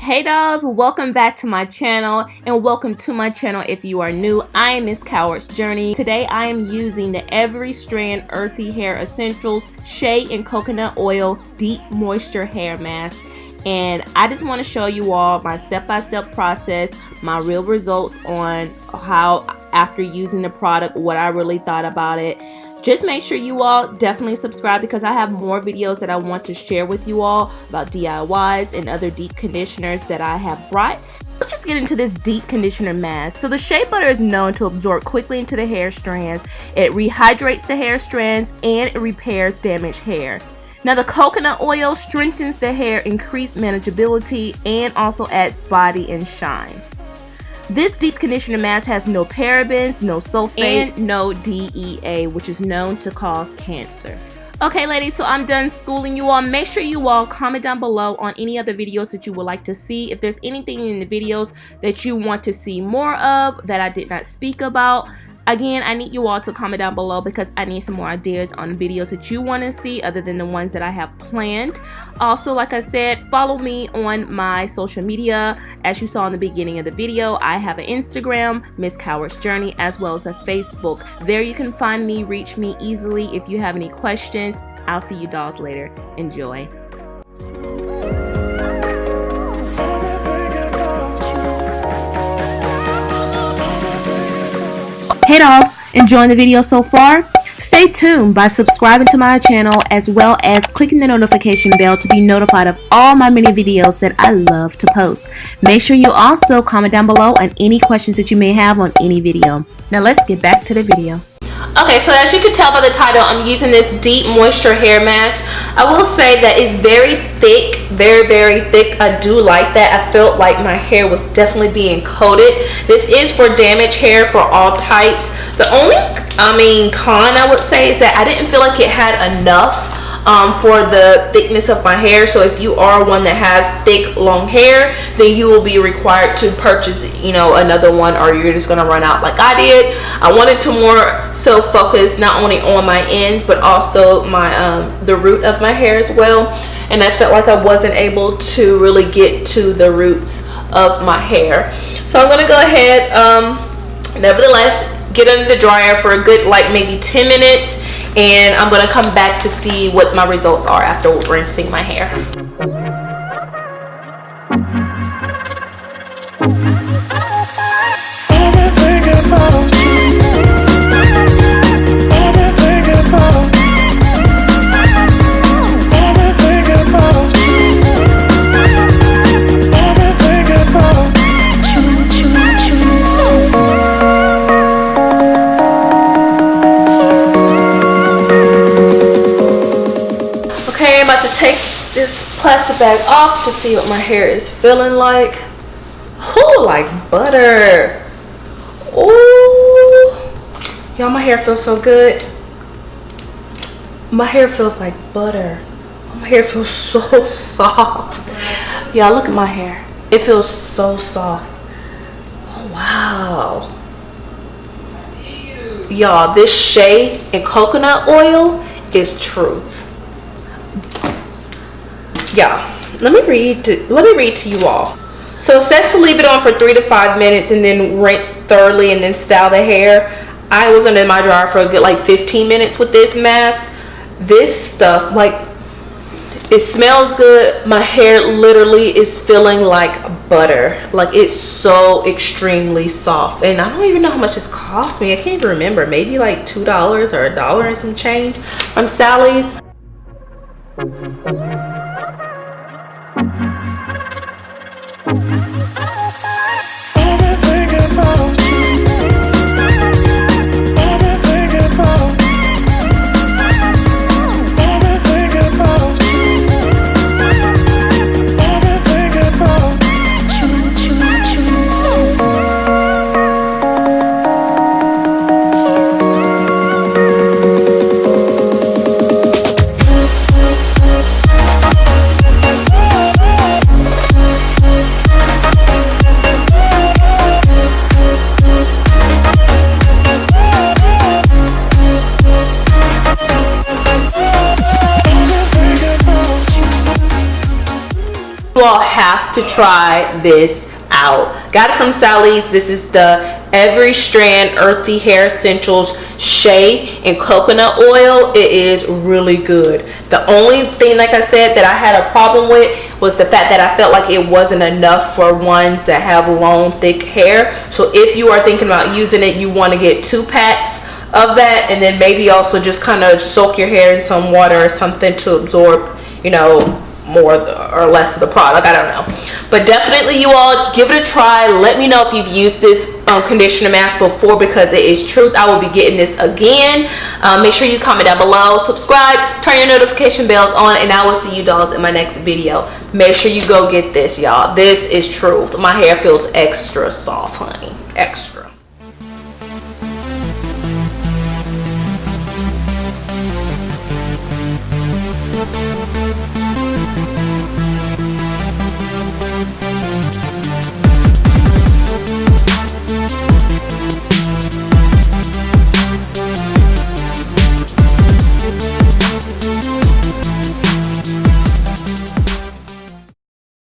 Hey dolls, welcome back to my channel, and welcome to my channel if you are new. I am Miss Cowart's Journey. Today I am using the Every Strand Earthy Hair Essentials Shea and Coconut Oil Deep Moisture Hair Mask. And I just want to show you all my step-by-step process, my real results on how after using the product, what I really thought about it. Just make sure you all definitely subscribe because I have more videos that I want to share with you all about DIYs and other deep conditioners that I have brought. Let's just get into this deep conditioner mask. So the shea butter is known to absorb quickly into the hair strands. It rehydrates the hair strands and it repairs damaged hair. Now the coconut oil strengthens the hair, increases manageability, and also adds body and shine. This deep conditioner mask has no parabens, no sulfates, and no DEA, which is known to cause cancer. Okay ladies, so I'm done schooling you all. Make sure you all comment down below on any other videos that you would like to see. If there's anything in the videos that you want to see more of that I did not speak about, again, I need you all to comment down below because I need some more ideas on videos that you want to see other than the ones that I have planned. Also, like I said, follow me on my social media. As you saw in the beginning of the video, I have an Instagram, Miss Cowart's Journey, as well as a Facebook. There you can find me, reach me easily if you have any questions. I'll see you dolls later. Enjoy. Hey dolls, enjoying the video so far? Stay tuned by subscribing to my channel as well as clicking the notification bell to be notified of all my many videos that I love to post. Make sure you also comment down below on any questions that you may have on any video. Now let's get back to the video. Okay, so as you can tell by the title, I'm using this deep moisture hair mask. I will say that it's very thick, very thick. I do like that. I felt like my hair was definitely being coated. This is for damaged hair for all types. The only con I would say is that I didn't feel like it had enough for the thickness of my hair. So if you are one that has thick long hair, then you will be required to purchase another one, or you're just gonna run out like I did. I wanted to more so focus not only on my ends but also my the root of my hair as well, and I felt like I wasn't able to really get to the roots of my hair. So I'm gonna go ahead nevertheless get under the dryer for a good maybe 10 minutes, and I'm going to come back to see what my results are after rinsing my hair. Take this plastic bag off to see what my hair is feeling like. Oh, like butter. Oh, y'all, my hair feels so good. My hair feels like butter. My hair feels so soft. Y'all, look at my hair. It feels so soft. Oh, wow. Y'all, this Shea and coconut oil is truth. Yeah, let me read to you all. So it says to leave it on for 3 to 5 minutes and then rinse thoroughly and then style the hair. I was under my dryer for a good 15 minutes with this mask. This stuff, it smells good. My hair literally is feeling like butter. Like, it's so extremely soft, and I don't even know how much this cost me. I can't even remember. Maybe $2 or $1 and some change from Sally's. You all have to try this out. Got it from Sally's. This is the Every Strand Earthy Hair Essentials Shea and Coconut Oil. It is really good. The only thing, like I said, that I had a problem with was the fact that I felt like it wasn't enough for ones that have long, thick hair. So if you are thinking about using it, you want to get 2 packs of that, and then maybe also just kind of soak your hair in some water or something to absorb, you know, more or less of the product. I don't know, but definitely you all give it a try. Let me know if you've used this conditioner mask before, because it is truth. I will be getting this again. Make sure you comment down below, subscribe, turn your notification bells on, and I will see you dolls in my next video. Make sure you go get this, y'all. This is truth. My hair feels extra soft, honey, extra.